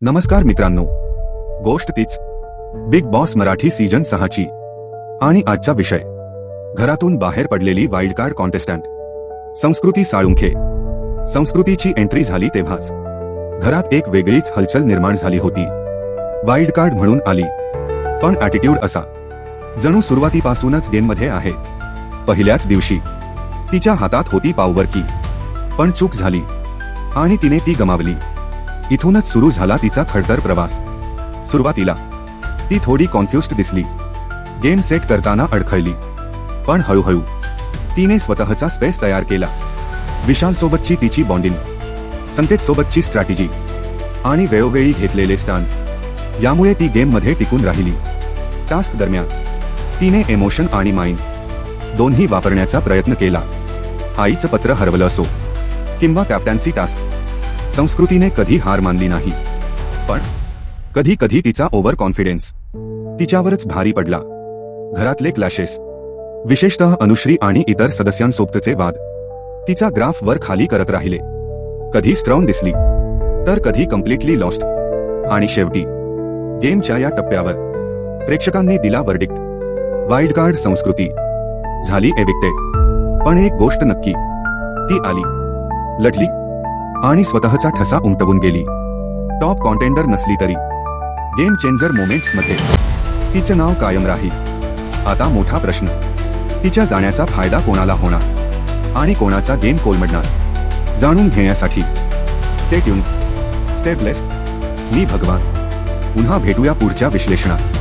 नमस्कार मित्रांनो, गोष्ट तीच बिग बॉस मराठी सीजन 6 ची आणि आजचा विषय घरातून बाहेर पडलेली वाईल्ड कार्ड कॉन्टेस्टंट संस्कृती साळुंखे. संस्कृतीची एंट्री झाली तेव्हाच घरात एक वेगळीच हलचल निर्माण झाली होती. वाईल्ड कार्ड म्हणून आली, पण ॲटिट्यूड असा जणू सुरुवातीपासूनच गेममध्ये आहे. पहिल्याच दिवशी तिच्या हातात होती पॉवर की, पण चूक झाली आणि तिने ती गमावली. इथूनच सुरू झाला तिचा खडतर प्रवास. सुरुवातीला ती थोडी कॉन्फ्युज्ड दिसली, गेम सेट करताना अडखळली, पण हळूहळू तिने स्वतःचा स्पेस तयार केला. विशाल सोबतची तिची बॉन्डिंग, संकेत सोबतची स्ट्रॅटेजी आणि वेळोवेळी घेतलेले स्टॅन्ड, यामुळे ती गेममध्ये टिकून राहिली. टास्क दरम्यान तिने इमोशन आणि माइंड दोन्ही वापरण्याचा प्रयत्न केला. आईचं पत्र हरवलं असो किंवा कॅप्टन्सी टास्क, संस्कृतीने कधी हार मानली नाही. पण कधी कधी तिचा ओव्हर कॉन्फिडन्स तिच्यावरच भारी पडला. घरातले क्लॅशेस, विशेषतः अनुश्री आणि इतर सदस्यांसोबतचे वाद, तिचा ग्राफ वर खाली करत राहिले. कधी स्ट्रॉंग दिसली तर कधी कम्प्लिटली लॉस्ट. आणि शेवटी गेमच्या या टप्प्यावर प्रेक्षकांनी दिला वर्डिक्ट, वाईल्ड कार्ड संस्कृती झाली एविक्टेड. पण एक गोष्ट नक्की, ती आली, लढली आणि स्वतःचा ठसा उमटवून गेली. टॉप कॉन्टेंडर नसली तरी गेम चेंजर मोमेंट्समध्ये तिचं नाव कायम राहील. आता मोठा प्रश्न, तिच्या जाण्याचा फायदा कोणाला होणार आणि कोणाचा गेम कोलमडणार? जाणून घेण्यासाठी स्टे ट्यून्ड, स्टे ब्लेस्ड. मी भगवान. पुन्हा भेटूया पुढच्या विश्लेषणात.